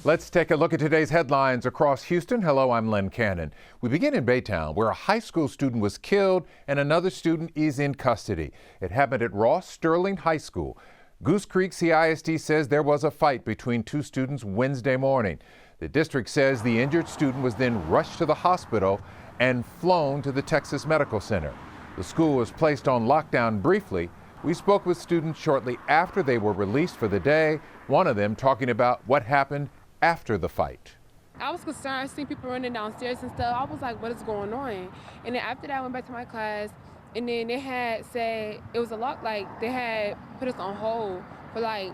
Let's take a look at today's headlines across Houston. Hello, I'm Len Cannon. We begin in Baytown, where a high school student was killed and another student is in custody. It happened at Sterling High School. Goose Creek CISD says there was a fight between two students Wednesday morning. The district says the injured student was then rushed to the hospital and flown to the Texas Medical Center. The school was placed on lockdown briefly. We spoke with students shortly after they were released for the day, one of them talking about what happened after the fight. I was concerned. I seen people running downstairs and stuff. I was like, what is going on? And then after that, I went back to my class, and then they had said it was a lot, like they had put us on hold for like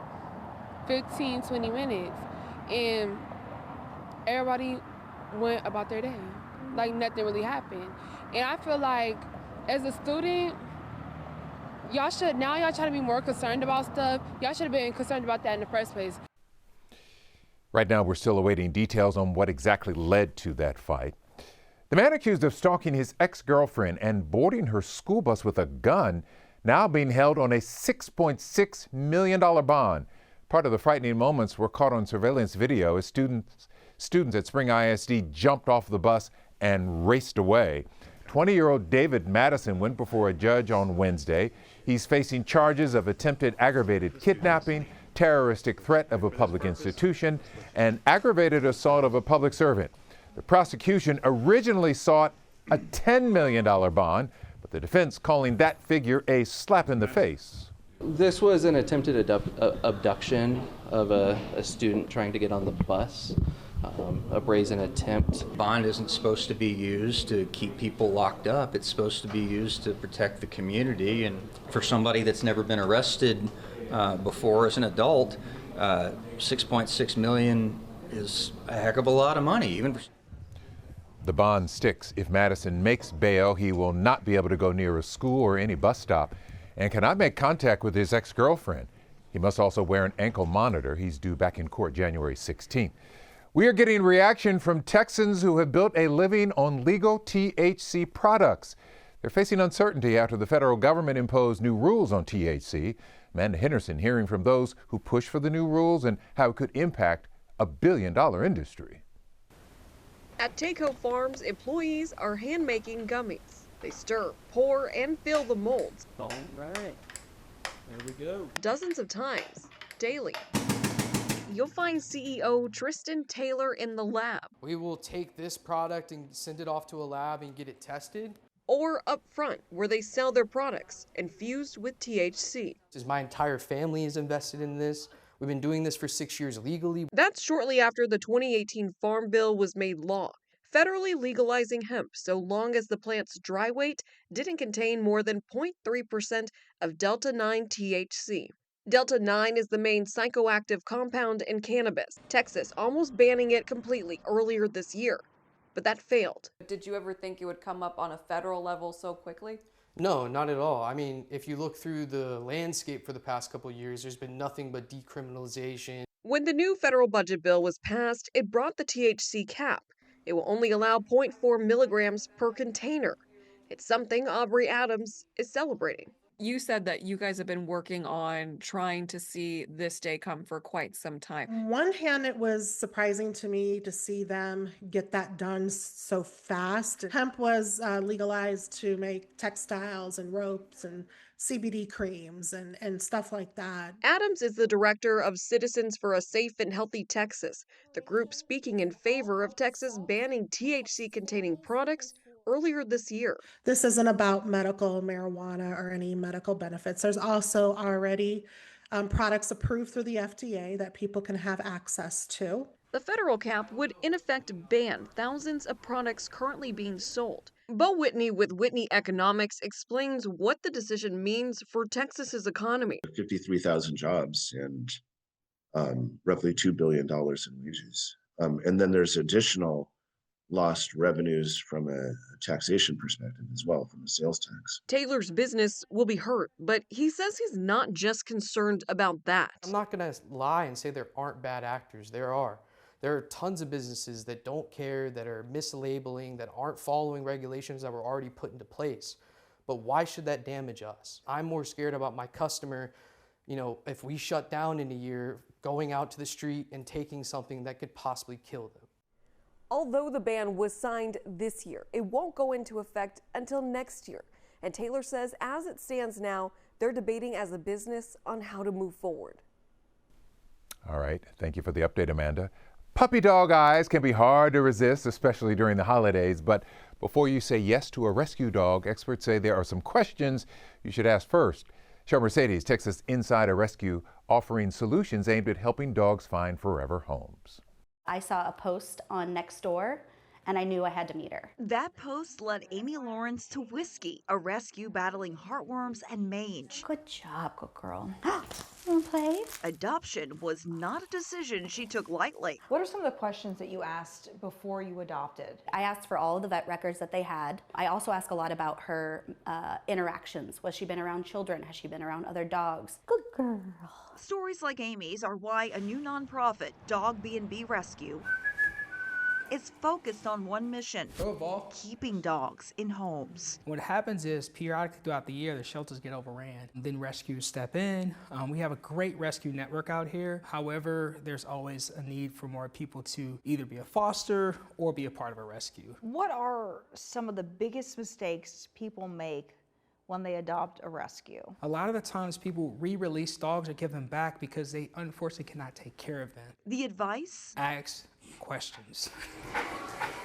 15, 20 minutes. And everybody went about their day. Like nothing really happened. And I feel like as a student, y'all try to be more concerned about stuff. Y'all should have been concerned about that in the first place. Right now, we're still awaiting details on what exactly led to that fight. The man accused of stalking his ex-girlfriend and boarding her school bus with a gun now being held on a $6.6 million bond. Part of the frightening moments were caught on surveillance video as students at Spring ISD jumped off the bus and raced away. 20-year-old David Madison went before a judge on Wednesday. He's facing charges of attempted aggravated kidnapping, terroristic threat of a public institution, and aggravated assault of a public servant. The prosecution originally sought a $10 million bond, but the defense calling that figure a slap in the face. This was an attempted abduction of a student trying to get on the bus, a brazen attempt. Bond isn't supposed to be used to keep people locked up. It's supposed to be used to protect the community. And for somebody that's never been arrested before as an adult, $6.6 million is a heck of a lot of money. Even for the bond sticks. If Madison makes bail, he will not be able to go near a school or any bus stop and cannot make contact with his ex-girlfriend. He must also wear an ankle monitor. He's due back in court January 16th. We are getting reaction from Texans who have built a living on legal THC products. They're facing uncertainty after the federal government imposed new rules on THC. Amanda Henderson hearing from those who push for the new rules and how it could impact a billion-dollar industry. At Takeo Farms, employees are hand-making gummies. They stir, pour, and fill the molds. All right, there we go. Dozens of times, daily. You'll find CEO Tristan Taylor in the lab. We will take this product and send it off to a lab and get it tested. Or up front, where they sell their products infused with THC. My entire family is invested in this. We've been doing this for 6 years legally. That's shortly after the 2018 Farm Bill was made law, federally legalizing hemp so long as the plant's dry weight didn't contain more than 0.3% of Delta-9 THC. Delta-9 is the main psychoactive compound in cannabis, Texas almost banning it completely earlier this year. But that failed. Did you ever think it would come up on a federal level so quickly? No, not at all. I mean, if you look through the landscape for the past couple of years, there's been nothing but decriminalization. When the new federal budget bill was passed, it brought the THC cap. It will only allow 0.4 milligrams per container. It's something Aubrey Adams is celebrating. You said that you guys have been working on trying to see this day come for quite some time. On one hand, it was surprising to me to see them get that done so fast. Hemp was legalized to make textiles and ropes and CBD creams and stuff like that. Adams is the director of Citizens for a Safe and Healthy Texas, the group speaking in favor of Texas banning THC-containing products earlier this year. This isn't about medical marijuana or any medical benefits. There's also already products approved through the FDA that people can have access to. The federal cap would in effect ban thousands of products currently being sold. Bo Whitney with Whitney Economics explains what the decision means for Texas's economy. 53,000 jobs and roughly $2 billion in wages. And then there's additional lost revenues from a taxation perspective as well, from the sales tax. Taylor's business will be hurt, but he says he's not just concerned about that. I'm not going to lie and say there aren't bad actors. There are. There are tons of businesses that don't care, that are mislabeling, that aren't following regulations that were already put into place. But why should that damage us? I'm more scared about my customer, You know, if we shut down in a year, going out to the street and taking something that could possibly kill them. Although the ban was signed this year, it won't go into effect until next year. And Taylor says as it stands now, they're debating as a business on how to move forward. All right. Thank you for the update, Amanda. Puppy dog eyes can be hard to resist, especially during the holidays. But before you say yes to a rescue dog, experts say there are some questions you should ask first. Cheryl Mercedes takes us inside a rescue offering solutions aimed at helping dogs find forever homes. I saw a post on Nextdoor and I knew I had to meet her. That post led Amy Lawrence to Whiskey, a rescue battling heartworms and mange. Good job, good girl. You wanna play? Adoption was not a decision she took lightly. What are some of the questions that you asked before you adopted? I asked for all of the vet records that they had. I also asked a lot about her interactions. Was she been around children? Has she been around other dogs? Good girl. Stories like Amy's are why a new nonprofit, Dog B&B Rescue, is focused on one mission: keeping dogs in homes. What happens is periodically throughout the year, the shelters get overran. Then rescuers step in. We have a great rescue network out here. However, there's always a need for more people to either be a foster or be a part of a rescue. What are some of the biggest mistakes people make when they adopt a rescue? A lot of the times people re-release dogs or give them back because they unfortunately cannot take care of them. The advice? Ask questions.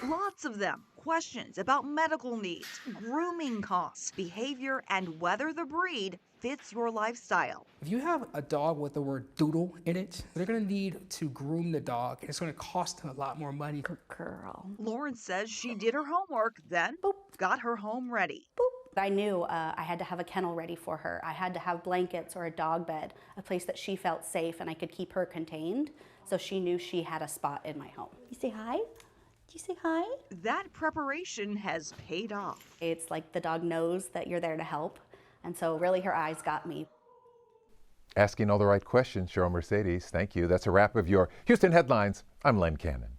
Lots of them. Questions about medical needs, grooming costs, behavior, and whether the breed fits your lifestyle. If you have a dog with the word doodle in it, they're gonna need to groom the dog. It's gonna cost them a lot more money. Good girl. Lauren says she did her homework, then got her home ready. I knew I had to have a kennel ready for her. I had to have blankets or a dog bed, a place that she felt safe and I could keep her contained, so she knew she had a spot in my home. You say hi? Do you say hi? That preparation has paid off. It's like the dog knows that you're there to help, and so really her eyes got me. Asking all the right questions, Cheryl Mercedes. Thank you. That's a wrap of your Houston Headlines. I'm Len Cannon.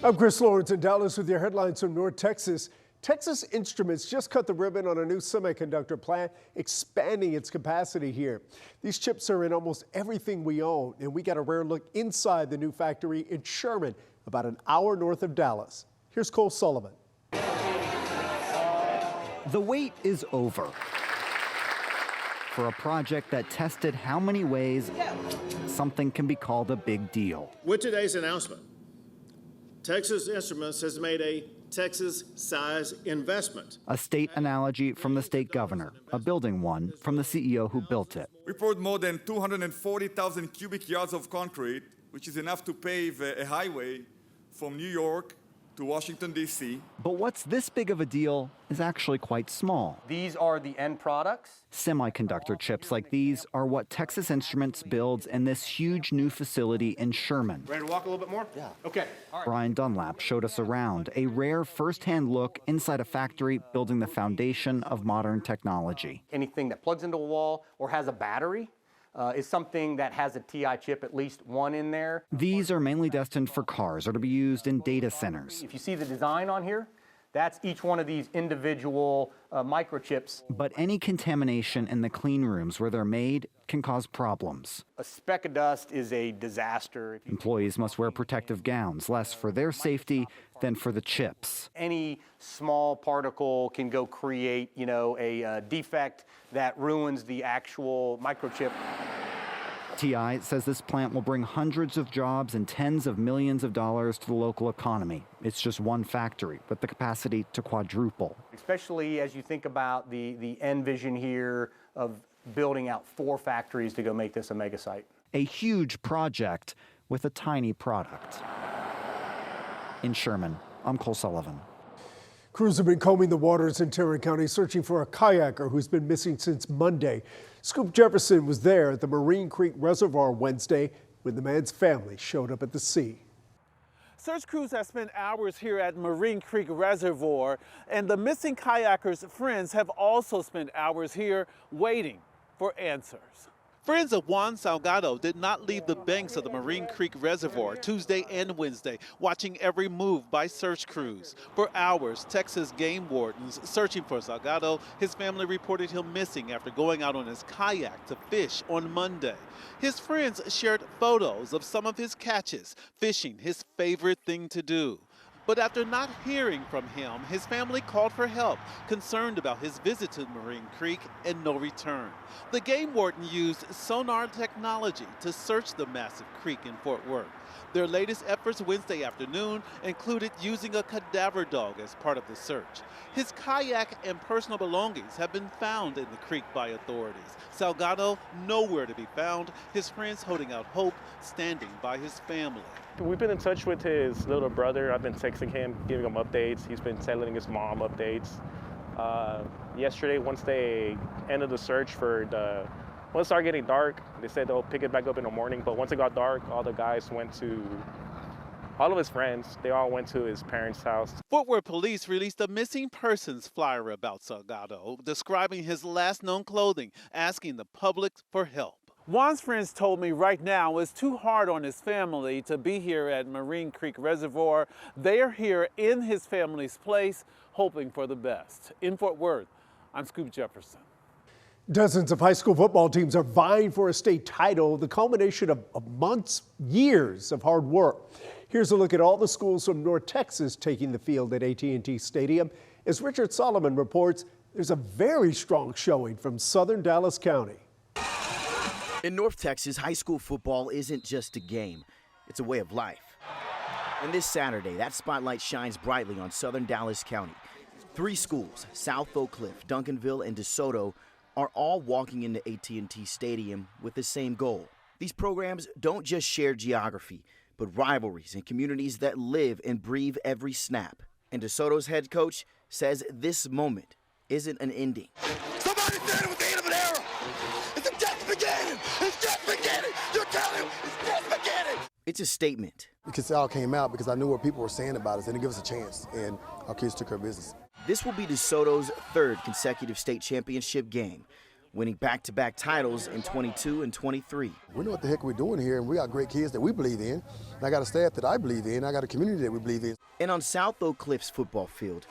I'm Chris Lawrence in Dallas with your headlines from North Texas. Texas Instruments just cut the ribbon on a new semiconductor plant, expanding its capacity here. These chips are in almost everything we own, and we got a rare look inside the new factory in Sherman, about an hour north of Dallas. Here's Cole Sullivan. The wait is over for a project that tested how many ways something can be called a big deal. With today's announcement, Texas Instruments has made a Texas-size investment. A state analogy from the state governor, a building one from the CEO who built it. We poured more than 240,000 cubic yards of concrete, which is enough to pave a highway from New York to Washington, D.C. But what's this big of a deal is actually quite small. These are the end products. Semiconductor chips like these are what Texas Instruments builds in this huge new facility in Sherman. Ready to walk a little bit more? Yeah. Okay. All right. Brian Dunlap showed us around, a rare first-hand look inside a factory building the foundation of modern technology. Anything that plugs into a wall or has a battery is something that has a TI chip, at least one in there. These are mainly destined for cars or to be used in data centers. If you see the design on here, that's each one of these individual microchips. But any contamination in the clean rooms where they're made can cause problems. A speck of dust is a disaster. Employees must wear protective gowns, less for their safety than for the chips. Any small particle can go create, a defect that ruins the actual microchip. TI says this plant will bring hundreds of jobs and tens of millions of dollars to the local economy. It's just one factory with the capacity to quadruple. Especially as you think about the end vision here of building out 4 factories to go make this a mega site. A huge project with a tiny product. In Sherman, I'm Cole Sullivan. Crews have been combing the waters in Tarrant County searching for a kayaker who's been missing since Monday. Scoop Jefferson was there at the Marine Creek Reservoir Wednesday when the man's family showed up at the sea. Search crews have spent hours here at Marine Creek Reservoir, and the missing kayaker's friends have also spent hours here waiting for answers. Friends of Juan Salgado did not leave the banks of the Marine Creek Reservoir Tuesday and Wednesday, watching every move by search crews. For hours, Texas game wardens searching for Salgado. His family reported him missing after going out on his kayak to fish on Monday. His friends shared photos of some of his catches, fishing his favorite thing to do. But after not hearing from him, his family called for help, concerned about his visit to Marine Creek and no return. The game warden used sonar technology to search the massive creek in Fort Worth. Their latest efforts Wednesday afternoon included using a cadaver dog as part of the search. His kayak and personal belongings have been found in the creek by authorities. Salgado nowhere to be found, his friends holding out hope, standing by his family. We've been in touch with his little brother. I've been texting him, giving him updates. He's been telling his mom updates. Yesterday, once they ended the search once it started getting dark, they said they'll pick it back up in the morning. But once it got dark, all of his friends, they all went to his parents' house. Fort Worth police released a missing persons flyer about Salgado, describing his last known clothing, asking the public for help. Juan's friends told me right now it's too hard on his family to be here at Marine Creek Reservoir. They are here in his family's place, hoping for the best. In Fort Worth, I'm Scoop Jefferson. Dozens of high school football teams are vying for a state title, the culmination of months, years of hard work. Here's a look at all the schools from North Texas taking the field at AT&T Stadium. As Richard Solomon reports, there's a very strong showing from southern Dallas County. In North Texas, high school football isn't just a game, it's a way of life. And this Saturday, that spotlight shines brightly on southern Dallas County. 3 schools, South Oak Cliff, Duncanville, and DeSoto, are all walking into AT&T Stadium with the same goal. These programs don't just share geography, but rivalries and communities that live and breathe every snap. And DeSoto's head coach says this moment isn't an ending. Somebody said it was the end of an era. It's just beginning. It's just beginning. You're telling him it's just beginning. It's a statement. Because it all came out because I knew what people were saying about us and it gave us a chance, and our kids took care of business. This will be DeSoto's 3rd consecutive state championship game, winning back-to-back titles in 22 and 23. We know what the heck we're doing here, and we got great kids that we believe in. And I got a staff that I believe in. I got a community that we believe in. And on South Oak Cliff's football field,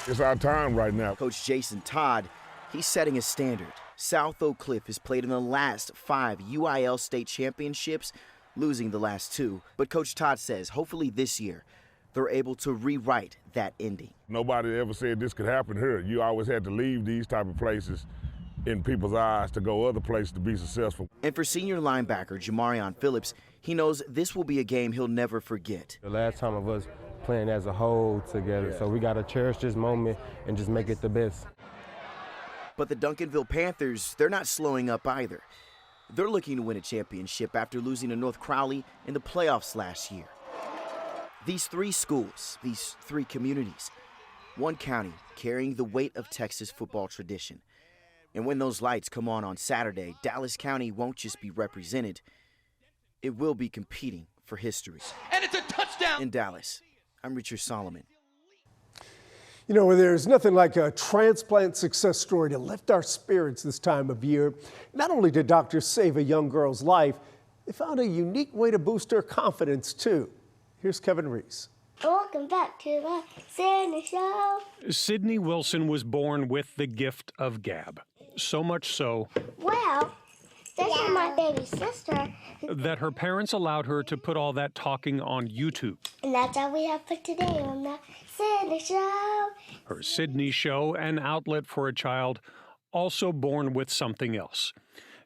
it's our time right now. Coach Jason Todd, he's setting a standard. South Oak Cliff has played in the last 5 UIL state championships, losing the last 2. But Coach Todd says hopefully this year they're able to rewrite that ending. Nobody ever said this could happen here. You always had to leave these type of places in people's eyes to go other places to be successful. And for senior linebacker Jamarion Phillips, he knows this will be a game he'll never forget. The last time of us playing as a whole together, so we got to cherish this moment and just make it the best. But the Duncanville Panthers, they're not slowing up either. They're looking to win a championship after losing to North Crowley in the playoffs last year. These 3 schools, these 3 communities, one county carrying the weight of Texas football tradition. And when those lights come on Saturday, Dallas County won't just be represented, it will be competing for history. And it's a touchdown! In Dallas, I'm Richard Solomon. You know, there's nothing like a transplant success story to lift our spirits this time of year. Not only did doctors save a young girl's life, they found a unique way to boost her confidence, too. Here's Kevin Reese. Welcome back to the Sydney Show. Sydney Wilson was born with the gift of gab. So much so, Well, especially my baby sister. that her parents allowed her to put all that talking on YouTube. And that's all we have for today on the Sydney Show. Her Sydney show, an outlet for a child also born with something else.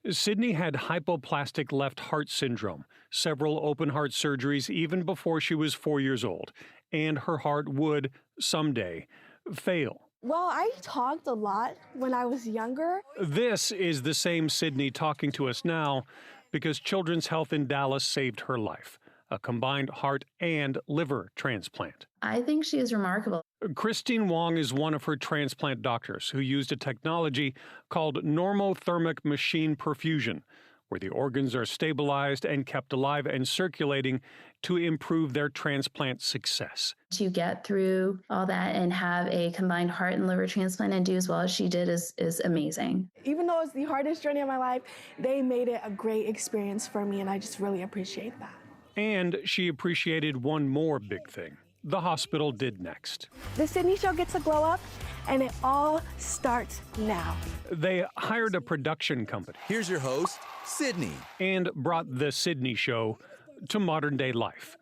Sydney had hypoplastic left heart syndrome, several open heart surgeries even before she was 4 years old, and her heart would, someday, fail. Well, I talked a lot when I was younger. This is the same Sydney talking to us now because Children's Health in Dallas saved her life, a combined heart and liver transplant. I think she is remarkable. Christine Wong is one of her transplant doctors who used a technology called normothermic machine perfusion, where the organs are stabilized and kept alive and circulating to improve their transplant success. To get through all that and have a combined heart and liver transplant and do as well as she did is amazing. Even though it's the hardest journey of my life, they made it a great experience for me, and I just really appreciate that. And she appreciated one more big thing the hospital did next. The Sydney Show gets a glow up, and it all starts now. They hired a production company. Here's your host, Sydney. And brought the Sydney Show to modern day life,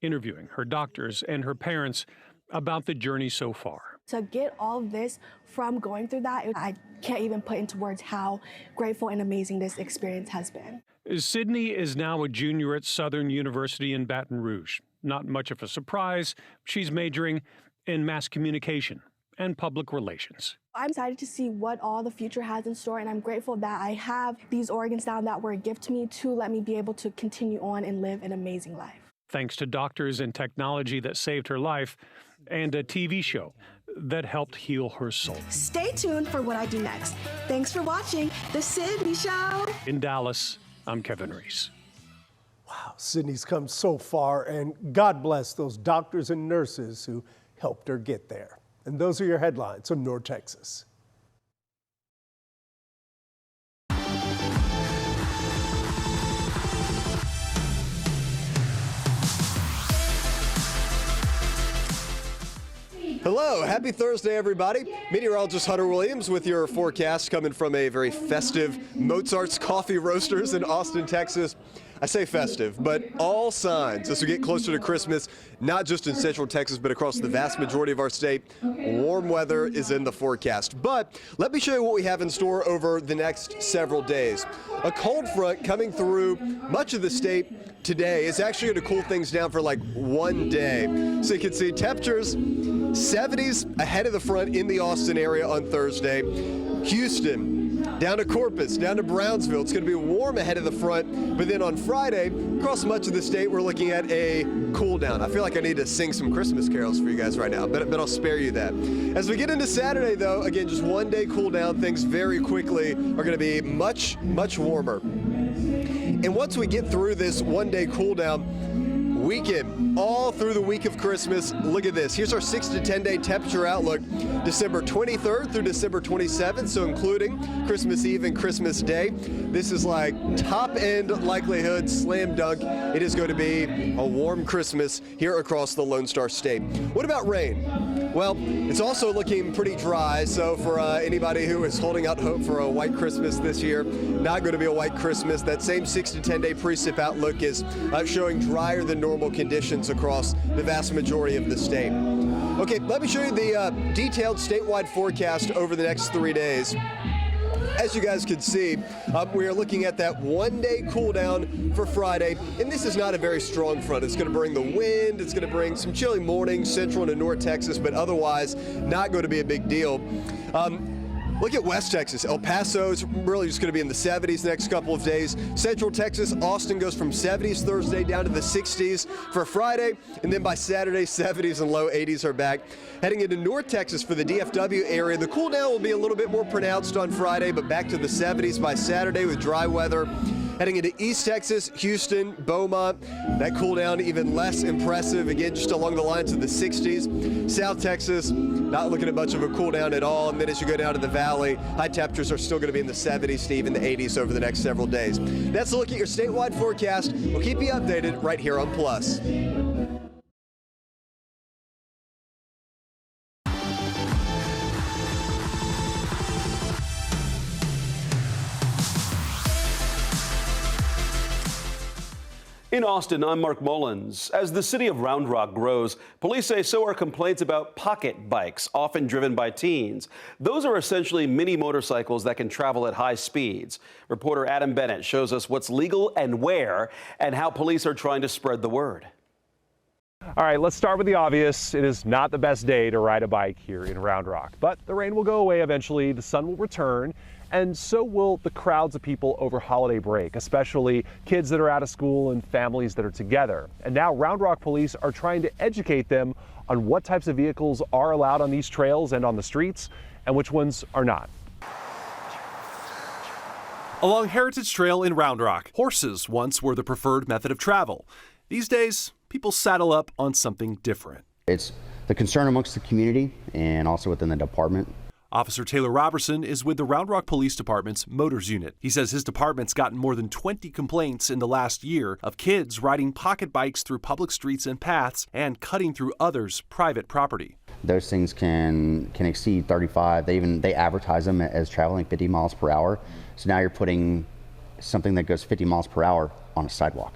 interviewing her doctors and her parents about the journey so far. To get all of this from going through that, I can't even put into words how grateful and amazing this experience has been. Sydney is now a junior at Southern University in Baton Rouge. Not much of a surprise, she's majoring in mass communication and public relations. I'm excited to see what all the future has in store, and I'm grateful that I have these organs now that were a gift to me to let me be able to continue on and live an amazing life. Thanks to doctors and technology that saved her life, and a TV show that helped heal her soul. Stay tuned for what I do next. Thanks for watching The Sydney Show. In Dallas, I'm Kevin Reese. Wow, Sydney's come so far, and God bless those doctors and nurses who helped her get there. And those are your headlines from North Texas. Hello, happy Thursday, everybody. Meteorologist Hunter Williams with your forecast coming from a very festive Mozart's Coffee Roasters in Austin, Texas. I say festive, but all signs as we get closer to Christmas, not just in Central Texas, but across the vast majority of our state, warm weather is in the forecast. But let me show you what we have in store over the next several days. A cold front coming through much of the state today is actually going to cool things down for like one day. So you can see temperatures 70s ahead of the front in the Austin area on Thursday. Houston, down to Corpus, down to Brownsville. It's going to be warm ahead of the front, but then on Friday, across much of the state, we're looking at a cool down. I feel like I need to sing some Christmas carols for you guys right now, but I'll spare you that. As we get into Saturday, though, again, just one day cool down. Things very quickly are going to be much, much warmer. And once we get through this one-day cool down weekend, all through the week of Christmas, look at this. Here's our 6 to 10 day temperature outlook. December 23rd through December 27th, so including Christmas Eve and Christmas Day. This is like top end likelihood, slam dunk. It is going to be a warm Christmas here across the Lone Star State. What about rain? Well, it's also looking pretty dry, so for anybody who is holding out hope for a white Christmas this year, not going to be a white Christmas. That same 6 to 10 day precip outlook is showing drier than normal conditions across the vast majority of the state. Okay, let me show you the detailed statewide forecast over the next 3 days. As you guys can see, we are looking at that one-day cool down for Friday, and this is not a very strong front. It's going to bring the wind, it's going to bring some chilly mornings central to North Texas, but otherwise not going to be a big deal. Look at West Texas. El Paso is really just going to be in the 70s next couple of days. Central Texas, Austin goes from 70s Thursday down to the 60s for Friday, and then by Saturday, 70s and low 80s are back. Heading into North Texas for the DFW area, the cool down will be a little bit more pronounced on Friday, but back to the 70s by Saturday with dry weather. Heading into East Texas, Houston, Beaumont, that cool down even less impressive, again, just along the lines of the 60s. South Texas, not looking at much of a cool down at all. And then as you go down to the valley, high temperatures are still going to be in the 70s to even the 80s over the next several days. That's a look at your statewide forecast. We'll keep you updated right here on Plus. In Austin, I'm Mark Mullins. As the city of Round Rock grows, police say so are complaints about pocket bikes, often driven by teens. Those are essentially mini motorcycles that can travel at high speeds. Reporter Adam Bennett shows us what's legal and where, and how police are trying to spread the word. All right, let's start with the obvious. It is not the best day to ride a bike here in Round Rock, but the rain will go away eventually, the sun will return, and so will the crowds of people over holiday break, especially kids that are out of school and families that are together. And now Round Rock police are trying to educate them on what types of vehicles are allowed on these trails and on the streets, and which ones are not. Along Heritage Trail in Round Rock, horses once were the preferred method of travel. These days, people saddle up on something different. It's the concern amongst the community and also within the department. Officer Taylor Robertson is with the Round Rock Police Department's Motors Unit. He says his department's gotten more than 20 complaints in the last year of kids riding pocket bikes through public streets and paths and cutting through others' private property. Those things can exceed 35. They advertise them as traveling 50 miles per hour. So now you're putting something that goes 50 miles per hour on a sidewalk.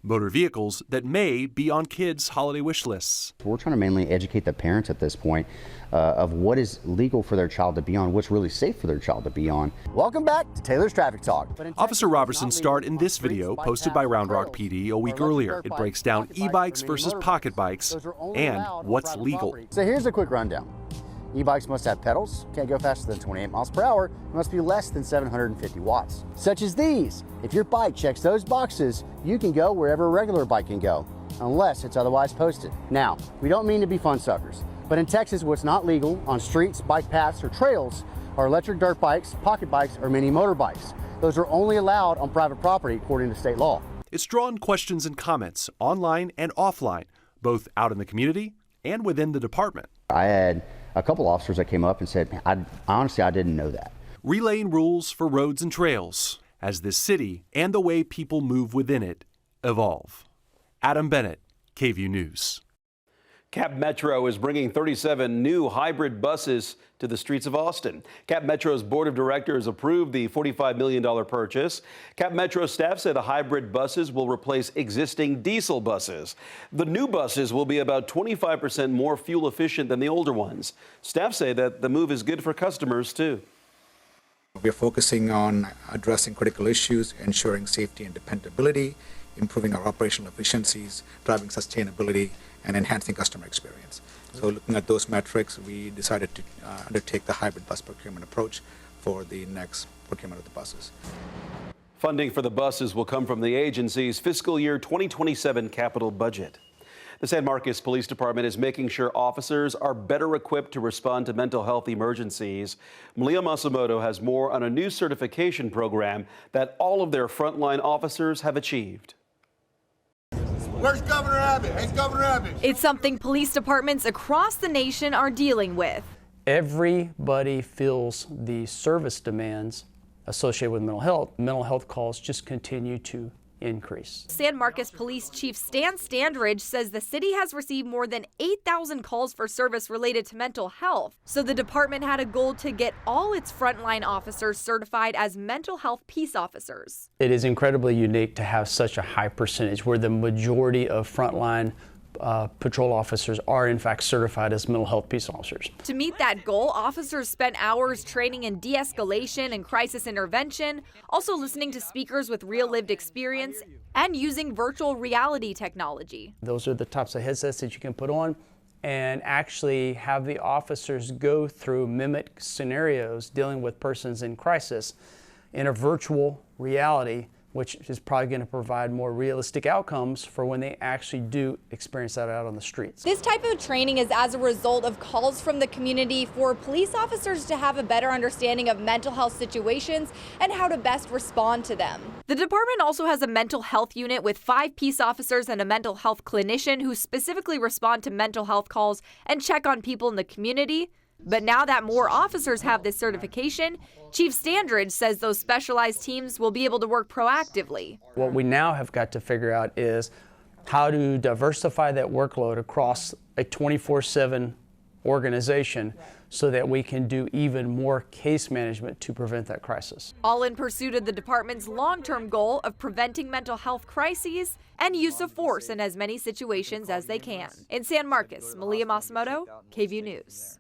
Motor vehicles that may be on kids' holiday wish lists. We're trying to mainly educate the parents at this point of what is legal for their child to be on, what's really safe for their child to be on. Welcome back to Taylor's Traffic Talk. Officer Robertson starred in this video posted by Round Rock PD a week earlier. It breaks down e-bikes versus pocket bikes and what's legal. So here's a quick rundown. E-bikes must have pedals, can't go faster than 28 miles per hour, and must be less than 750 watts. Such as these. If your bike checks those boxes, you can go wherever a regular bike can go, unless it's otherwise posted. Now, we don't mean to be fun suckers, but in Texas, what's not legal on streets, bike paths, or trails are electric dirt bikes, pocket bikes, or mini motorbikes. Those are only allowed on private property according to state law. It's drawn questions and comments online and offline, both out in the community and within the department. I had a couple officers that came up and said, honestly, I didn't know that. Relaying rules for roads and trails as this city and the way people move within it evolve. Adam Bennett, KVUE News. Cap Metro is bringing 37 new hybrid buses to the streets of Austin. Cap Metro's board of directors approved the $45 million purchase. Cap Metro staff said the hybrid buses will replace existing diesel buses. The new buses will be about 25% more fuel efficient than the older ones. Staff say that the move is good for customers, too. We are focusing on addressing critical issues, ensuring safety and dependability, improving our operational efficiencies, driving sustainability, and enhancing customer experience. So looking at those metrics, we decided to undertake the hybrid bus procurement approach for the next procurement of the buses. Funding for the buses will come from the agency's fiscal year 2027 capital budget. The San Marcos Police Department is making sure officers are better equipped to respond to mental health emergencies. Malia Masamoto has more on a new certification program that all of their frontline officers have achieved. Where's Governor Abbott? Hey, Governor Abbott. It's something police departments across the nation are dealing with. Everybody feels the service demands associated with mental health. Mental health calls just continue to increase. San Marcos Police Chief Stan Standridge says the city has received more than 8,000 calls for service related to mental health. So the department had a goal to get all its frontline officers certified as mental health peace officers. It is incredibly unique to have such a high percentage where the majority of frontline patrol officers are in fact certified as mental health peace officers. To meet that goal, officers spent hours training in de-escalation and crisis intervention, also listening to speakers with real lived experience and using virtual reality technology. Those are the types of headsets that you can put on and actually have the officers go through mimic scenarios dealing with persons in crisis in a virtual reality, which is probably going to provide more realistic outcomes for when they actually do experience that out on the streets. This type of training is as a result of calls from the community for police officers to have a better understanding of mental health situations and how to best respond to them. The department also has a mental health unit with 5 peace officers and a mental health clinician who specifically respond to mental health calls and check on people in the community. But now that more officers have this certification, Chief Standridge says those specialized teams will be able to work proactively. What we now have got to figure out is how to diversify that workload across a 24/7 organization so that we can do even more case management to prevent that crisis. All in pursuit of the department's long-term goal of preventing mental health crises and use of force in as many situations as they can. In San Marcos, Malia Masamoto, KVUE News.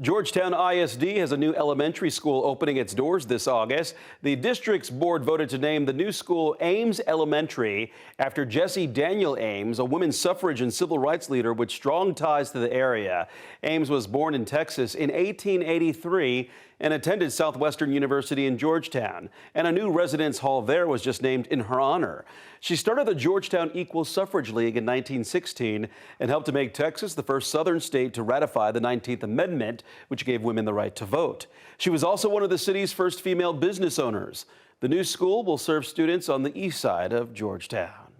Georgetown ISD has a new elementary school opening its doors this August. The district's board voted to name the new school Ames Elementary after Jessie Daniel Ames, a women's suffrage and civil rights leader with strong ties to the area. Ames was born in Texas in 1883 and attended Southwestern University in Georgetown, and a new residence hall there was just named in her honor. She started the Georgetown Equal Suffrage League in 1916 and helped to make Texas the first Southern state to ratify the 19th Amendment, which gave women the right to vote. She was also one of the city's first female business owners. The new school will serve students on the east side of Georgetown.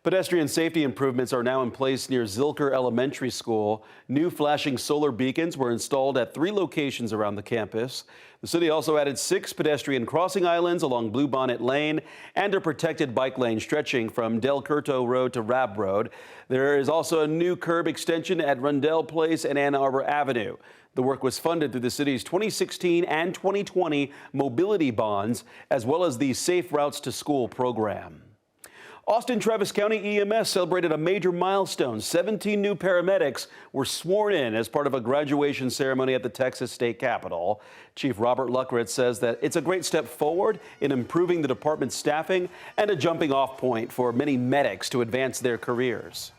Pedestrian safety improvements are now in place near Zilker Elementary School. New flashing solar beacons were installed at 3 locations around the campus. The city also added 6 pedestrian crossing islands along Bluebonnet Lane and a protected bike lane stretching from Del Curto Road to Rabb Road. There is also a new curb extension at Rundell Place and Ann Arbor Avenue. The work was funded through the city's 2016 and 2020 mobility bonds, as well as the Safe Routes to School program. Austin Travis County EMS celebrated a major milestone. 17 new paramedics were sworn in as part of a graduation ceremony at the Texas State Capitol. Chief Robert Luckritz says that it's a great step forward in improving the department's staffing and a jumping off point for many medics to advance their careers.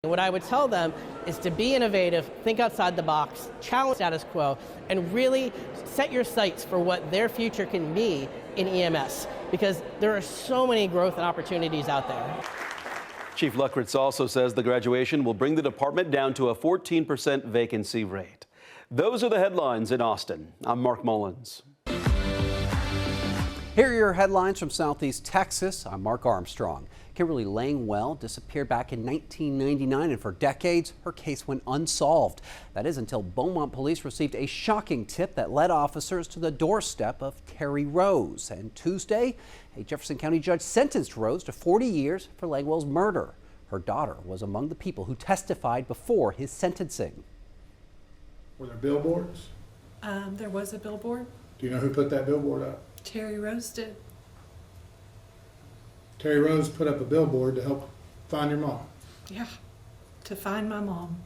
What I would tell them is to be innovative, think outside the box, challenge status quo, and really set your sights for what their future can be in EMS, because there are so many growth and opportunities out there. Chief Luckritz also says the graduation will bring the department down to a 14% vacancy rate. Those are the headlines in Austin. I'm Mark Mullins. Here are your headlines from Southeast Texas. I'm Mark Armstrong. Kimberly Langwell disappeared back in 1999, and for decades, her case went unsolved. That is until Beaumont police received a shocking tip that led officers to the doorstep of Terry Rose. And Tuesday, a Jefferson County judge sentenced Rose to 40 years for Langwell's murder. Her daughter was among the people who testified before his sentencing. Were there billboards? There was a billboard. Do you know who put that billboard up? Terry Rose did. Terry Rose put up a billboard to help find your mom. Yeah, to find my mom.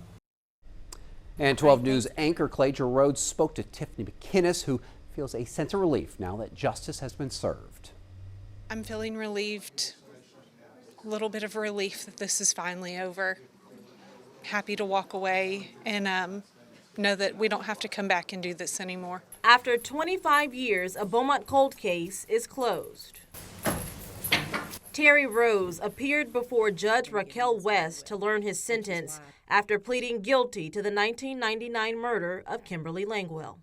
And 12 News anchor Claytor Rhodes spoke to Tiffany McInnes, who feels a sense of relief now that justice has been served. I'm feeling relieved, a little bit of relief that this is finally over. Happy to walk away and know that we don't have to come back and do this anymore. After 25 years, a Beaumont cold case is closed. Terry Rose appeared before Judge Raquel West to learn his sentence after pleading guilty to the 1999 murder of Kimberly Langwell.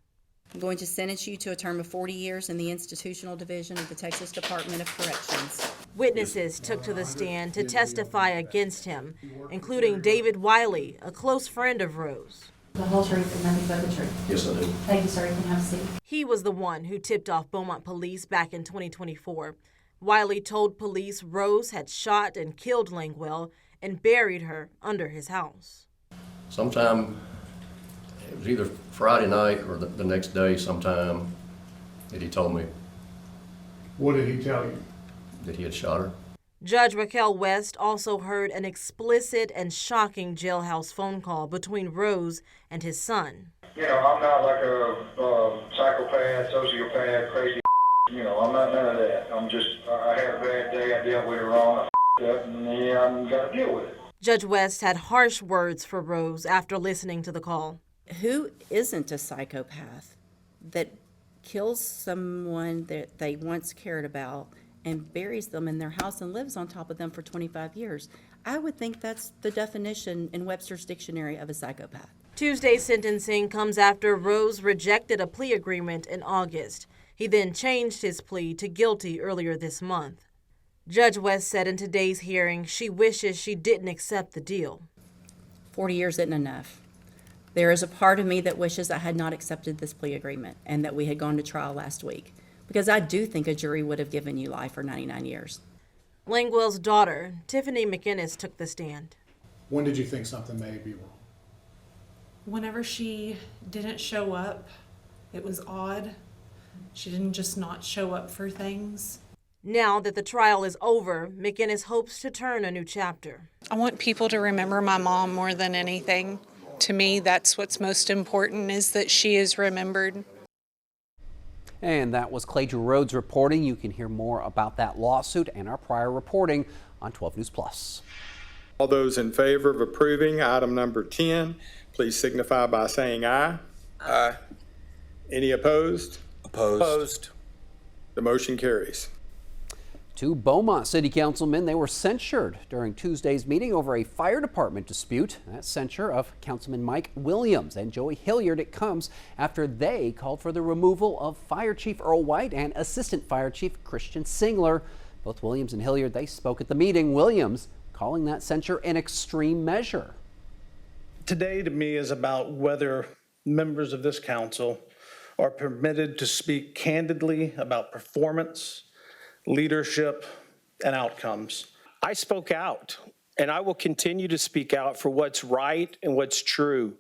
I'm going to sentence you to a term of 40 years in the Institutional Division of the Texas Department of Corrections. Witnesses took to the stand to testify against him, including David Wiley, a close friend of Rose. The whole truth and nothing but the truth. Yes, I do. Thank you, sir. You can have a seat. He was the one who tipped off Beaumont police back in 2024. Wiley told police Rose had shot and killed Langwell and buried her under his house. Sometime, it was either Friday night or the next day sometime that he told me. What did he tell you? That he had shot her. Judge Raquel West also heard an explicit and shocking jailhouse phone call between Rose and his son. You know, I'm not like a psychopath, sociopath, crazy. You know, I'm not none of that. I had a bad day, I dealt with it wrong, I up, and yeah, I'm gonna deal with it. Judge West had harsh words for Rose after listening to the call. Who isn't a psychopath that kills someone that they once cared about and buries them in their house and lives on top of them for 25 years? I would think that's the definition in Webster's dictionary of a psychopath. Tuesday's sentencing comes after Rose rejected a plea agreement in August. He then changed his plea to guilty earlier this month. Judge West said in today's hearing she wishes she didn't accept the deal. 40 years isn't enough. There is a part of me that wishes I had not accepted this plea agreement and that we had gone to trial last week, because I do think a jury would have given you life for 99 years. Langwell's daughter, Tiffany McInnes, took the stand. When did you think something may be wrong? Whenever she didn't show up, it was odd. She didn't just not show up for things. Now that the trial is over, McInnes hopes to turn a new chapter. I want people to remember my mom more than anything. To me, that's what's most important, is that she is remembered. And that was Claytor Rhodes reporting. You can hear more about that lawsuit and our prior reporting on 12 News Plus. All those in favor of approving item number 10, please signify by saying aye. Aye. Any opposed? Opposed. The motion carries. Two Beaumont City Councilmen, they were censured during Tuesday's meeting over a fire department dispute. That censure of Councilman Mike Williams and Joey Hilliard, it comes after they called for the removal of Fire Chief Earl White and Assistant Fire Chief Christian Singler. Both Williams and Hilliard, they spoke at the meeting. Williams calling that censure an extreme measure. Today to me is about whether members of this council are permitted to speak candidly about performance, leadership, and outcomes. I spoke out, and I will continue to speak out for what's right and what's true.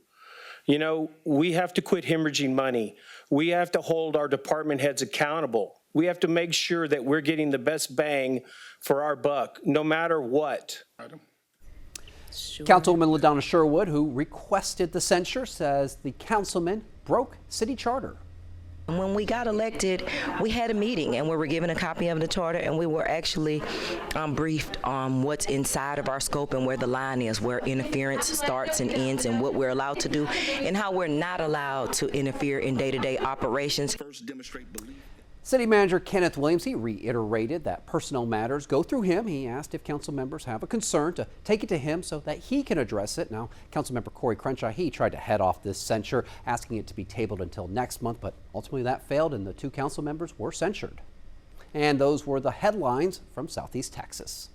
You know, we have to quit hemorrhaging money. We have to hold our department heads accountable. We have to make sure that we're getting the best bang for our buck, no matter what. Councilwoman LaDonna Sherwood, who requested the censure, says the councilman broke city charter. When we got elected, we had a meeting and we were given a copy of the charter, and we were actually briefed on what's inside of our scope and where the line is, where interference starts and ends, and what we're allowed to do and how we're not allowed to interfere in day-to-day operations. City Manager Kenneth Williams, he reiterated that personnel matters go through him. He asked if council members have a concern to take it to him so that he can address it. Now, Councilmember Corey Crenshaw, he tried to head off this censure, asking it to be tabled until next month, but ultimately that failed and the two council members were censured. And those were the headlines from Southeast Texas.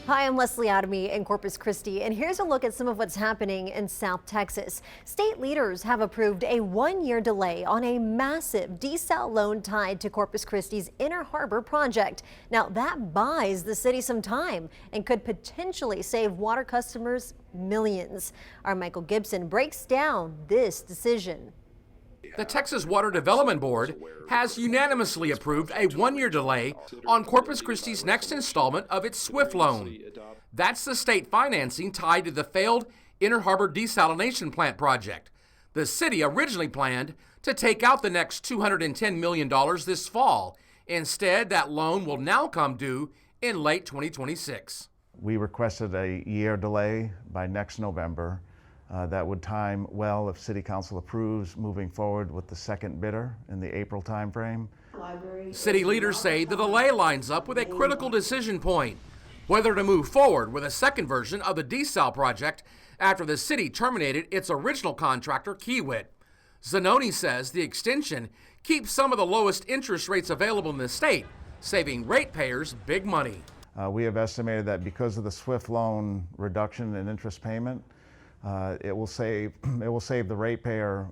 Hi, I'm Leslie Adamy in Corpus Christi, and here's a look at some of what's happening in South Texas. State leaders have approved a one-year delay on a massive desal loan tied to Corpus Christi's Inner Harbor project. Now, that buys the city some time and could potentially save water customers millions. Our Michael Gibson breaks down this decision. The Texas Water Development Board has unanimously approved a one-year delay on Corpus Christi's next installment of its SWIFT loan. That's the state financing tied to the failed Inner Harbor desalination plant project. The city originally planned to take out the next $210 million this fall. Instead, that loan will now come due in late 2026. We requested a year delay by next November. That would time well if City Council approves moving forward with the second bidder in the April timeframe. City leaders say the delay lines up with a critical decision point, whether to move forward with a second version of the desal project after the city terminated its original contractor, Kiewit. Zanoni says the extension keeps some of the lowest interest rates available in the state, saving ratepayers big money. We have estimated that because of the SWIFT loan reduction in interest payment, it will save the ratepayer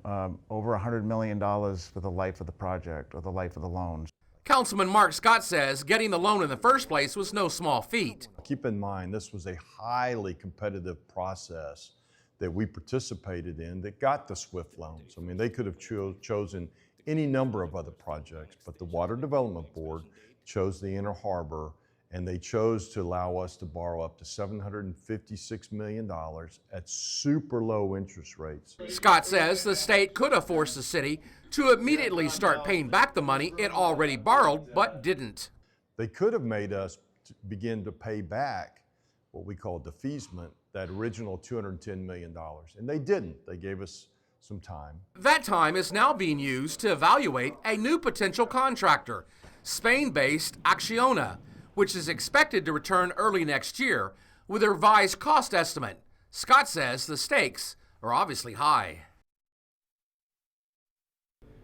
over $100 million for the life of the project or the life of the loans. Councilman Mark Scott says getting the loan in the first place was no small feat. Keep in mind, this was a highly competitive process that we participated in that got the SWIFT loans. I mean, they could have chosen any number of other projects, but the Water Development Board chose the Inner Harbor, and they chose to allow us to borrow up to $756 million at super low interest rates. Scott says the state could have forced the city to immediately start paying back the money it already borrowed, but didn't. They could have made us begin to pay back what we call defeasance, that original $210 million, and they didn't. They gave us some time. That time is now being used to evaluate a new potential contractor, Spain-based Acciona, which is expected to return early next year with a revised cost estimate. Scott says the stakes are obviously high.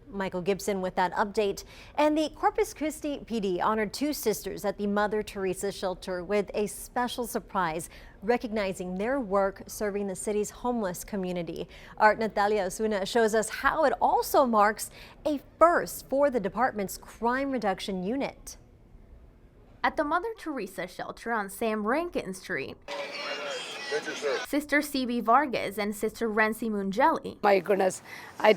Michael Gibson with that update. And the Corpus Christi PD honored two sisters at the Mother Teresa shelter with a special surprise, recognizing their work serving the city's homeless community. Our Natalia Osuna shows us how it also marks a first for the department's crime reduction unit. At the Mother Teresa shelter on Sam Rankin Street, Sister C.B. Vargas and Sister Renzi Mungeli, my goodness,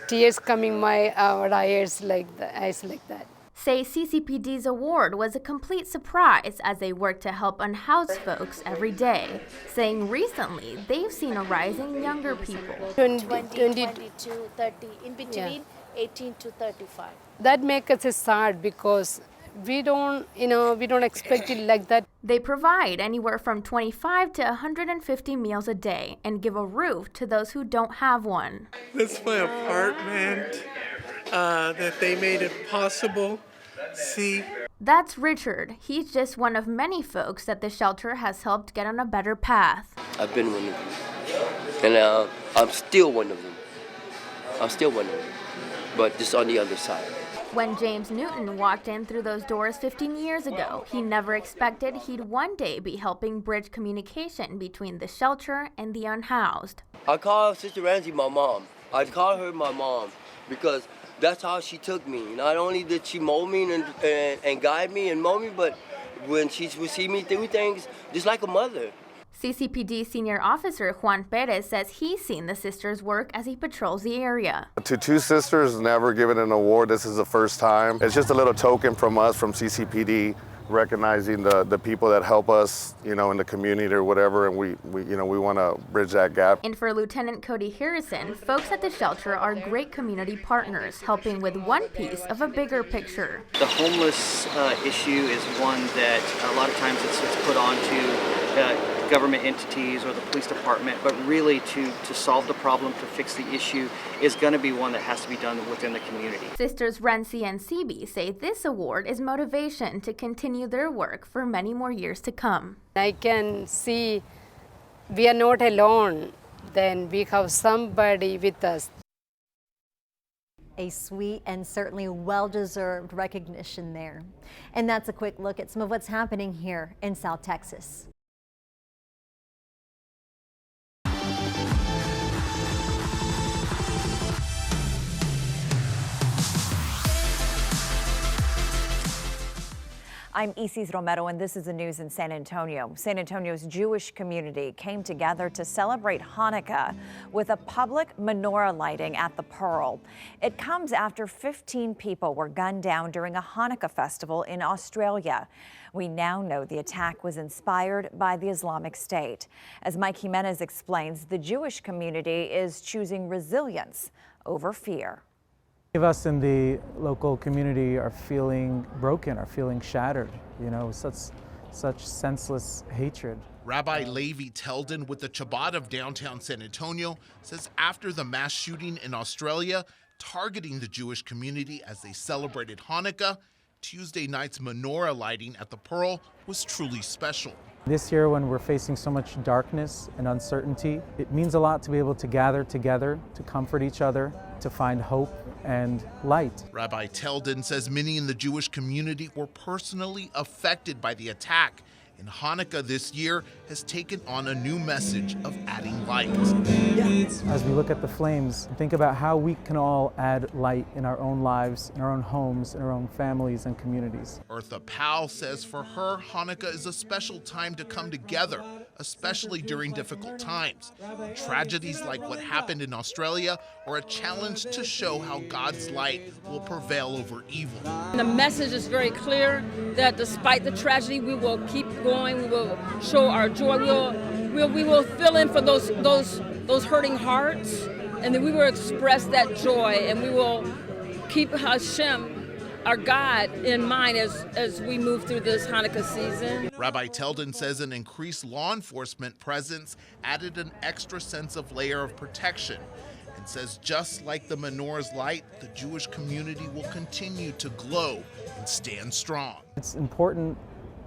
tears coming my eyes like that. Say CCPD's award was a complete surprise as they work to help unhoused folks every day, saying recently they've seen a rise in younger people. 20 to 30, in between 18 to 35. That makes us sad because we don't expect it like that. They provide anywhere from 25 to 150 meals a day and give a roof to those who don't have one. This is my apartment that they made it possible. See, That's Richard. He's just one of many folks that the shelter has helped get on a better path. I've been one of them, and I'm still one of them. But just on the other side. When James Newton walked in through those doors 15 years ago, he never expected he'd one day be helping bridge communication between the shelter and the unhoused. I call Sister Ramsey my mom. I call her my mom because that's how she took me. Not only did she mold me and guide me and mold me, but when she would see me through things, just like a mother. CCPD Senior Officer Juan Perez says he's seen the sisters work as he patrols the area. To two sisters, never given an award. This is the first time. It's just a little token from us, from CCPD, recognizing the people that help us, in the community or whatever, and we want to bridge that gap. And for Lieutenant Cody Harrison, folks at the shelter are great community partners, helping with one piece of a bigger picture. The homeless issue is one that a lot of times it's put onto government entities or the police department, but really to solve the problem, to fix the issue, is going to be one that has to be done within the community. Sisters Renzi and Sebi say this award is motivation to continue their work for many more years to come. I can see we are not alone, then we have somebody with us. A sweet and certainly well-deserved recognition there. And that's a quick look at some of what's happening here in South Texas. I'm Isis Romero, and this is the news in San Antonio. San Antonio's Jewish community came together to celebrate Hanukkah with a public menorah lighting at the Pearl. It comes after 15 people were gunned down during a Hanukkah festival in Australia. We now know the attack was inspired by the Islamic State. As Mike Jimenez explains, the Jewish community is choosing resilience over fear. Many of us in the local community are feeling broken, are feeling shattered, such senseless hatred. Rabbi Levi Teldon with the Chabad of downtown San Antonio says after the mass shooting in Australia targeting the Jewish community as they celebrated Hanukkah, Tuesday night's menorah lighting at the Pearl was truly special. This year, when we're facing so much darkness and uncertainty, it means a lot to be able to gather together, to comfort each other, to find hope and light. Rabbi Teldon says many in the Jewish community were personally affected by the attack, and Hanukkah this year has taken on a new message of adding light. As we look at the flames, think about how we can all add light in our own lives, in our own homes, in our own families and communities. Eartha Powell says for her, Hanukkah is a special time to come together, especially during difficult times. Tragedies like what happened in Australia are a challenge to show how God's light will prevail over evil. The message is very clear that despite the tragedy, we will keep going. We will show our joy. We will fill in for those hurting hearts, and then we will express that joy, and we will keep Hashem, our God, in mind as we move through this Hanukkah season. Rabbi Teldon says an increased law enforcement presence added an extra sense of layer of protection, and says just like the menorah's light, the Jewish community will continue to glow and stand strong. It's important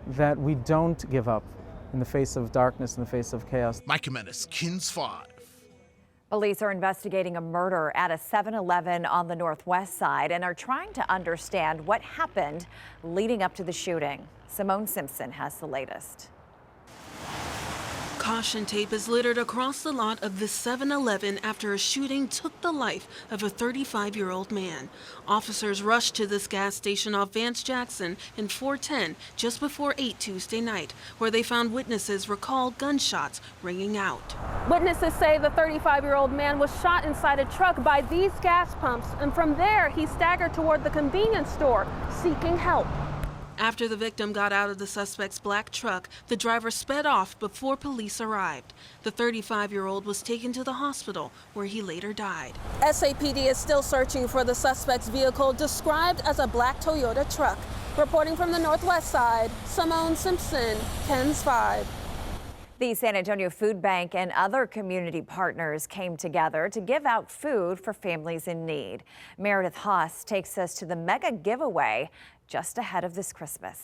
that we don't give up in the face of darkness, in the face of chaos. Mike Jimenez, KINS 5. Police are investigating a murder at a 7-Eleven on the Northwest Side and are trying to understand what happened leading up to the shooting. Simone Simpson has the latest. Caution tape is littered across the lot of this 7-Eleven after a shooting took the life of a 35-year-old man. Officers rushed to this gas station off Vance Jackson in 410 just before 8 Tuesday night, where they found witnesses recall gunshots ringing out. Witnesses say the 35-year-old man was shot inside a truck by these gas pumps, and from there he staggered toward the convenience store seeking help. After the victim got out of the suspect's black truck, the driver sped off before police arrived. The 35-year-old was taken to the hospital, where he later died. SAPD is still searching for the suspect's vehicle, described as a black Toyota truck. Reporting from the Northwest Side, Simone Simpson, KINS 5. The San Antonio Food Bank and other community partners came together to give out food for families in need. Meredith Haas takes us to the mega giveaway just ahead of this Christmas.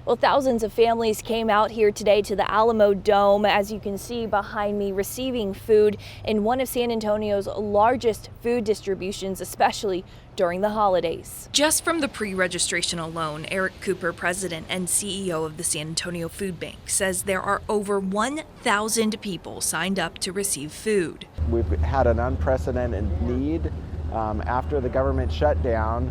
Well, thousands of families came out here today to the Alamo Dome, as you can see behind me, receiving food in one of San Antonio's largest food distributions, especially during the holidays. Just from the pre-registration alone, Eric Cooper, president and CEO of the San Antonio Food Bank, says there are over 1,000 people signed up to receive food. We've had an unprecedented need after the government shutdown.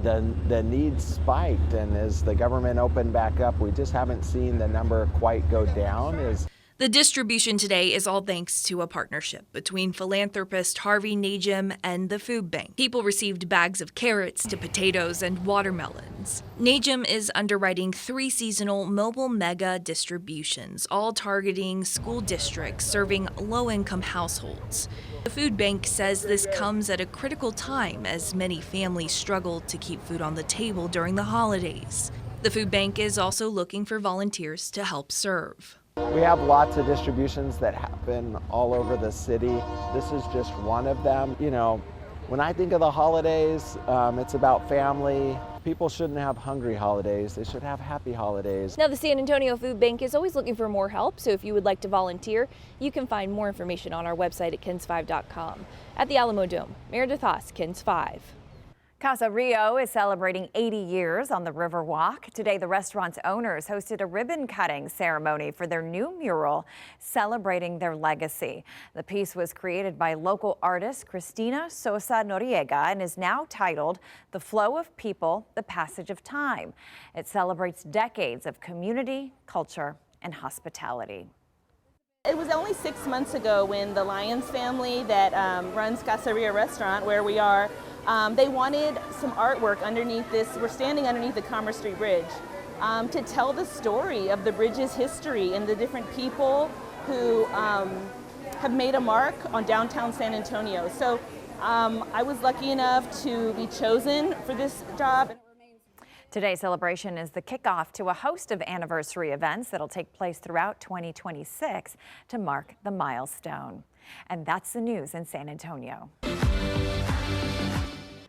The need spiked, and as the government opened back up, we just haven't seen the number quite go down. The distribution today is all thanks to a partnership between philanthropist Harvey Najim and the food bank. People received bags of carrots to potatoes and watermelons. Najim is underwriting 3 seasonal mobile mega distributions, all targeting school districts serving low-income households. The food bank says this comes at a critical time as many families struggle to keep food on the table during the holidays. The food bank is also looking for volunteers to help serve. We have lots of distributions that happen all over the city. This is just one of them. You know, when I think of the holidays, it's about family. People shouldn't have hungry holidays. They should have happy holidays. Now, the San Antonio Food Bank is always looking for more help, so if you would like to volunteer, you can find more information on our website at KENS5.com. At the Alamo Dome, Meredith Haas, KENS 5. Casa Rio is celebrating 80 years on the Riverwalk. Today, the restaurant's owners hosted a ribbon-cutting ceremony for their new mural celebrating their legacy. The piece was created by local artist Cristina Sosa Noriega and is now titled The Flow of People, The Passage of Time. It celebrates decades of community, culture, and hospitality. It was only 6 months ago when the Lyons family that runs Casa Rio restaurant, where we are, they wanted some artwork underneath this. We're standing underneath the Commerce Street Bridge to tell the story of the bridge's history and the different people who have made a mark on downtown San Antonio. So I was lucky enough to be chosen for this job. Today's celebration is the kickoff to a host of anniversary events that'll take place throughout 2026 to mark the milestone. And that's the news in San Antonio.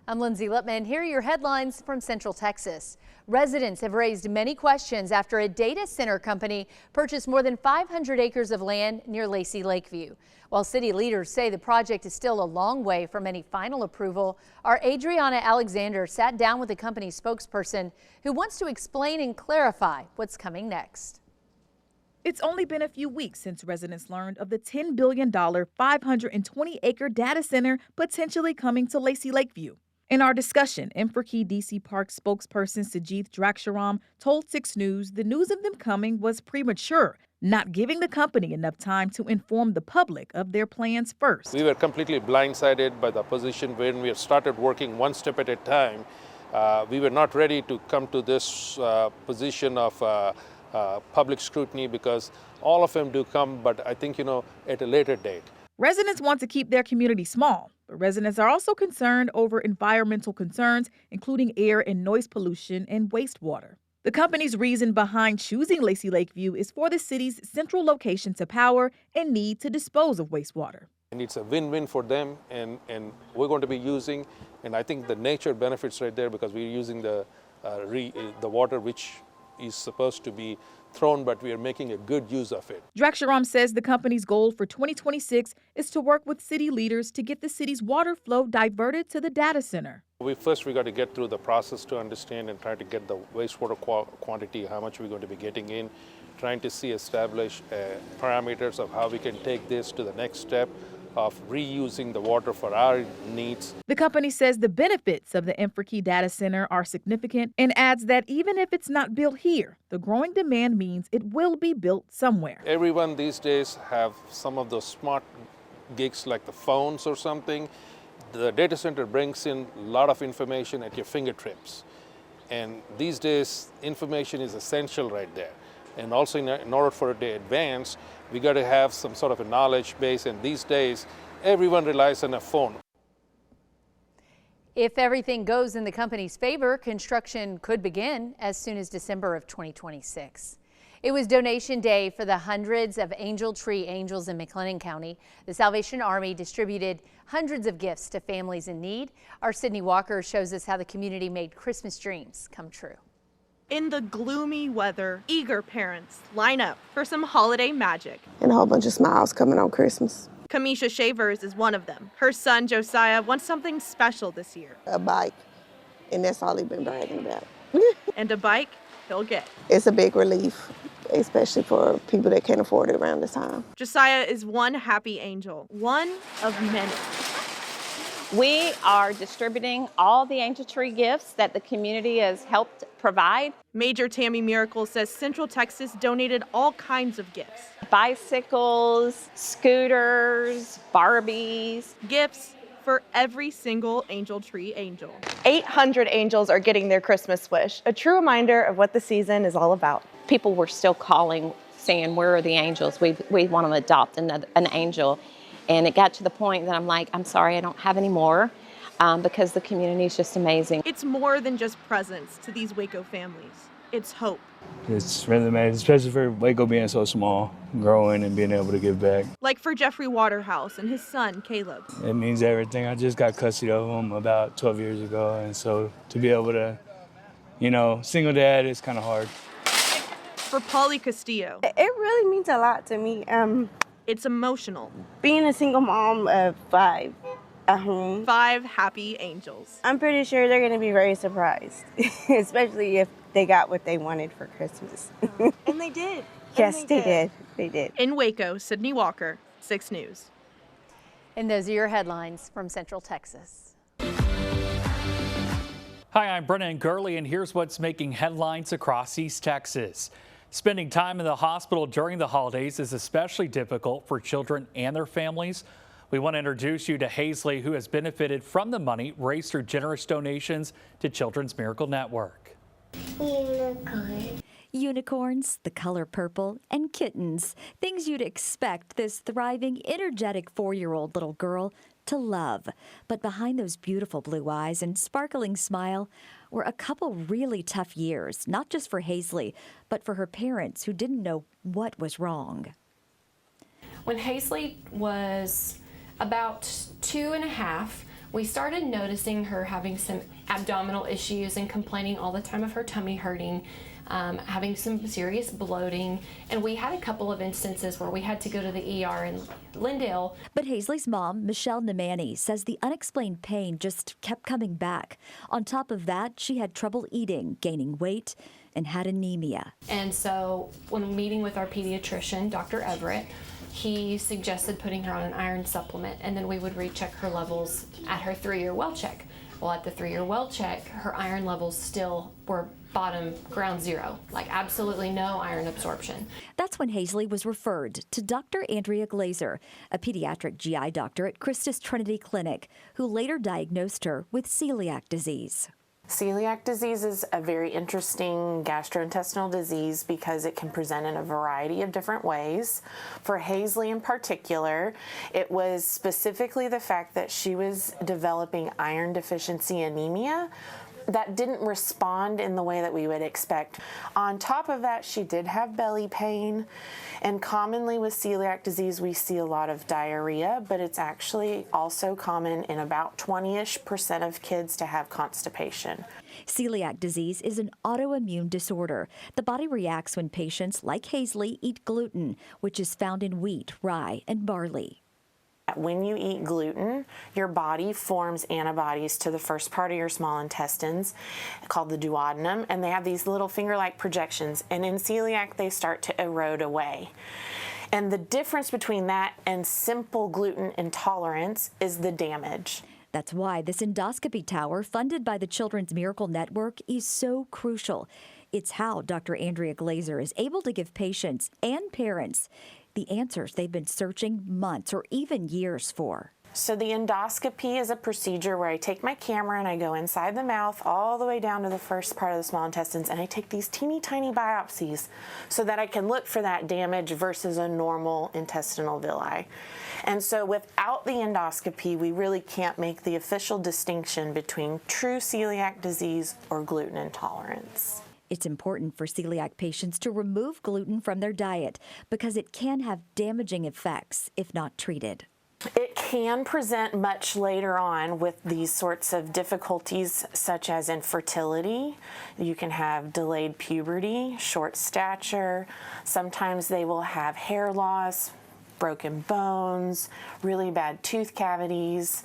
I'm Lindsay Lippman. Here are your headlines from Central Texas. Residents have raised many questions after a data center company purchased more than 500 acres of land near Lacey Lakeview. While city leaders say the project is still a long way from any final approval, our Adriana Alexander sat down with the company's spokesperson who wants to explain and clarify what's coming next. It's only been a few weeks since residents learned of the $10 billion, 520-acre data center potentially coming to Lacey Lakeview. In our discussion, Infrkey DC Park spokesperson Sajith Draksharam told 6 News the news of them coming was premature, not giving the company enough time to inform the public of their plans first. We were completely blindsided by the position when we started working one step at a time. We were not ready to come to this position of public scrutiny because all of them do come, but I think, at a later date. Residents want to keep their community small, but residents are also concerned over environmental concerns, including air and noise pollution and wastewater. The company's reason behind choosing Lacey Lakeview is for the city's central location to power and need to dispose of wastewater. And it's a win-win for them, and we're going to be using, and I think the nature benefits right there because we're using the water which is supposed to be thrown, but we are making a good use of it. Draksharam says the company's goal for 2026 is to work with city leaders to get the city's water flow diverted to the data center. We got to get through the process to understand and try to get the wastewater quantity, how much we're going to be getting in, trying to establish parameters of how we can take this to the next step of reusing the water for our needs. The company says the benefits of the Infrkey data center are significant and adds that even if it's not built here, the growing demand means it will be built somewhere. Everyone these days have some of those smart gigs like the phones or something. The data center brings in a lot of information at your fingertips. And these days, information is essential right there. And also in order for it to advance, we got to have some sort of a knowledge base, and these days, everyone relies on a phone. If everything goes in the company's favor, construction could begin as soon as December of 2026. It was donation day for the hundreds of Angel Tree Angels in McLennan County. The Salvation Army distributed hundreds of gifts to families in need. Our Sydney Walker shows us how the community made Christmas dreams come true. In the gloomy weather, eager parents line up for some holiday magic. And a whole bunch of smiles coming on Christmas. Kamisha Shavers is one of them. Her son, Josiah, wants something special this year. A bike, and that's all he's been bragging about. And a bike he'll get. It's a big relief, especially for people that can't afford it around this time. Josiah is one happy angel, one of many. We are distributing all the Angel Tree gifts that the community has helped provide. Major Tammy Miracle says Central Texas donated all kinds of gifts. Bicycles, scooters, Barbies. Gifts for every single Angel Tree angel. 800 angels are getting their Christmas wish, a true reminder of what the season is all about. People were still calling, saying, where are the angels? We want to adopt an angel. And it got to the point that I'm like, I'm sorry, I don't have any more, because the community is just amazing. It's more than just presents to these Waco families. It's hope. It's really amazing, especially for Waco being so small, growing and being able to give back. Like for Jeffrey Waterhouse and his son, Caleb. It means everything. I just got custody of him about 12 years ago, and so to be able to, single dad is kind of hard. For Polly Castillo. It really means a lot to me. It's emotional. Being a single mom of 5 at home. 5 happy angels. I'm pretty sure they're going to be very surprised, especially if they got what they wanted for Christmas. And they did. Yes, they did. They did. In Waco, Sydney Walker, 6 News. And those are your headlines from Central Texas. Hi, I'm Brennan Gurley, and here's what's making headlines across East Texas. Spending time in the hospital during the holidays is especially difficult for children and their families. We want to introduce you to Hazley, who has benefited from the money raised through generous donations to Children's Miracle Network. Unicorns, the color purple, and kittens. Things you'd expect this thriving, energetic 4-year-old little girl to love. But behind those beautiful blue eyes and sparkling smile were a couple really tough years, not just for Hazley, but for her parents who didn't know what was wrong. When Hazley was about 2.5, we started noticing her having some abdominal issues and complaining all the time of her tummy hurting, having some serious bloating, and we had a couple of instances where we had to go to the ER in Lindale. But Hazley's mom, Michelle Nemani, says the unexplained pain just kept coming back. On top of that, she had trouble eating, gaining weight, and had anemia. And so when meeting with our pediatrician, Dr. Everett, he suggested putting her on an iron supplement, and then we would recheck her levels at her 3-year well check. Well, at the 3-year well check, her iron levels still were bottom, ground zero, like absolutely no iron absorption. That's when Hazley was referred to Dr. Andrea Glazer, a pediatric GI doctor at Christus Trinity Clinic, who later diagnosed her with celiac disease. Celiac disease is a very interesting gastrointestinal disease because it can present in a variety of different ways. For Hazley in particular, it was specifically the fact that she was developing iron deficiency anemia that didn't respond in the way that we would expect. On top of that, she did have belly pain, and commonly with celiac disease we see a lot of diarrhea, but it's actually also common in about 20-ish% of kids to have constipation. Celiac disease is an autoimmune disorder. The body reacts when patients like Hazley eat gluten, which is found in wheat, rye, and barley. When you eat gluten, your body forms antibodies to the first part of your small intestines called the duodenum, and they have these little finger-like projections, and in celiac they start to erode away. And the difference between that and simple gluten intolerance is the damage. That's why this endoscopy tower, funded by the Children's Miracle Network, is so crucial. It's how Dr. Andrea Glazer is able to give patients and parents the answers they've been searching months or even years for. So the endoscopy is a procedure where I take my camera and I go inside the mouth all the way down to the first part of the small intestines, and I take these teeny tiny biopsies so that I can look for that damage versus a normal intestinal villi. And so without the endoscopy, we really can't make the official distinction between true celiac disease or gluten intolerance. It's important for celiac patients to remove gluten from their diet because it can have damaging effects if not treated. It can present much later on with these sorts of difficulties, such as infertility. You can have delayed puberty, short stature. Sometimes they will have hair loss, broken bones, really bad tooth cavities.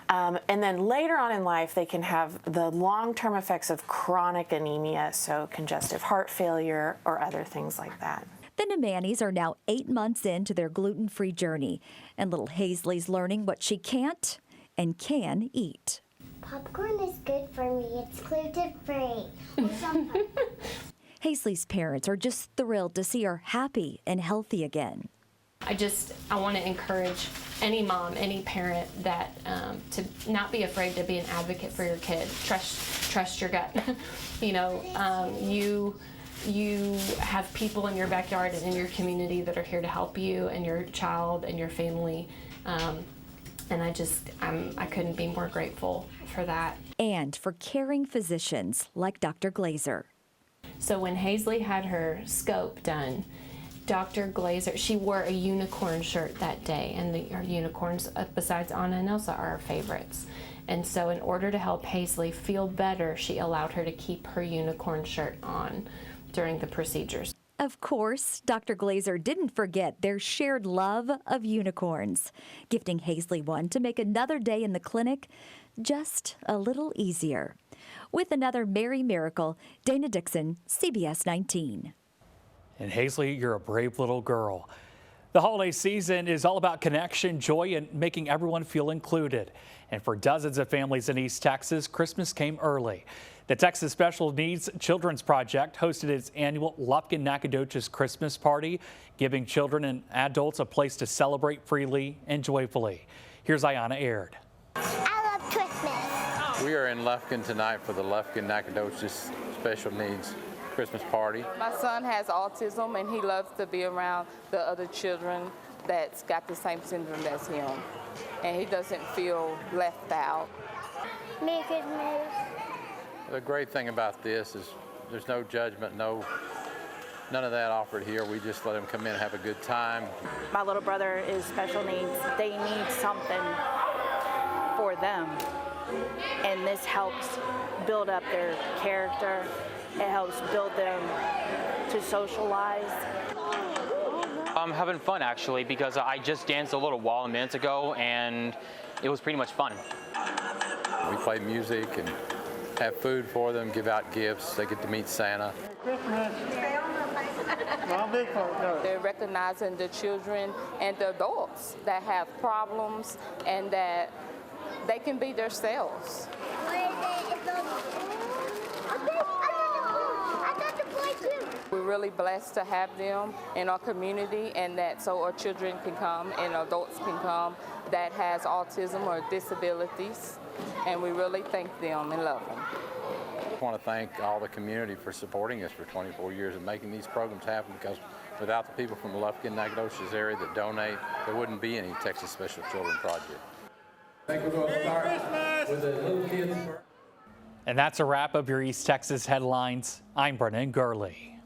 And then later on in life, they can have the long-term effects of chronic anemia, so congestive heart failure or other things like that. The Nemanis are now 8 months into their gluten-free journey, and little Hazley's learning what she can't and can eat. Popcorn is good for me. It's gluten-free. Hazley's parents are just thrilled to see her happy and healthy again. I want to encourage any mom, any parent that to not be afraid to be an advocate for your kid. Trust your gut. You have people in your backyard and in your community that are here to help you and your child and your family. And I couldn't be more grateful for that. And for caring physicians like Dr. Glazer. So when Hazley had her scope done, Dr. Glazer, she wore a unicorn shirt that day, and our unicorns, besides Anna and Elsa, are our favorites. And so in order to help Hazley feel better, she allowed her to keep her unicorn shirt on during the procedures. Of course, Dr. Glazer didn't forget their shared love of unicorns, gifting Hazley one to make another day in the clinic just a little easier. With another Merry Miracle, Dana Dixon, CBS 19. And Hazley, you're a brave little girl. The holiday season is all about connection, joy, and making everyone feel included. And for dozens of families in East Texas, Christmas came early. The Texas Special Needs Children's Project hosted its annual Lufkin-Nacogdoches Christmas party, giving children and adults a place to celebrate freely and joyfully. Here's Ayanna Aird. I love Christmas. We are in Lufkin tonight for the Lufkin-Nacogdoches Special Needs Christmas party. My son has autism and he loves to be around the other children that's got the same syndrome as him. And he doesn't feel left out. Merry Christmas. The great thing about this is there's no judgment, none of that offered here. We just let them come in and have a good time. My little brother is special needs. They need something for them. And this helps build up their character. It helps build them to socialize. I'm having fun actually because I just danced a little while minutes ago and it was pretty much fun. We play music and have food for them, give out gifts. They get to meet Santa. They're recognizing the children and the adults that have problems and that they can be themselves. We're really blessed to have them in our community and that so our children can come and adults can come that has autism or disabilities, and we really thank them and love them. I want to thank all the community for supporting us for 24 years and making these programs happen, because without the people from the Lufkin-Nacogdoches area that donate, there wouldn't be any Texas Special Children Project. I think we're going to start with the little kids. And that's a wrap of your East Texas headlines. I'm Brennan Gurley.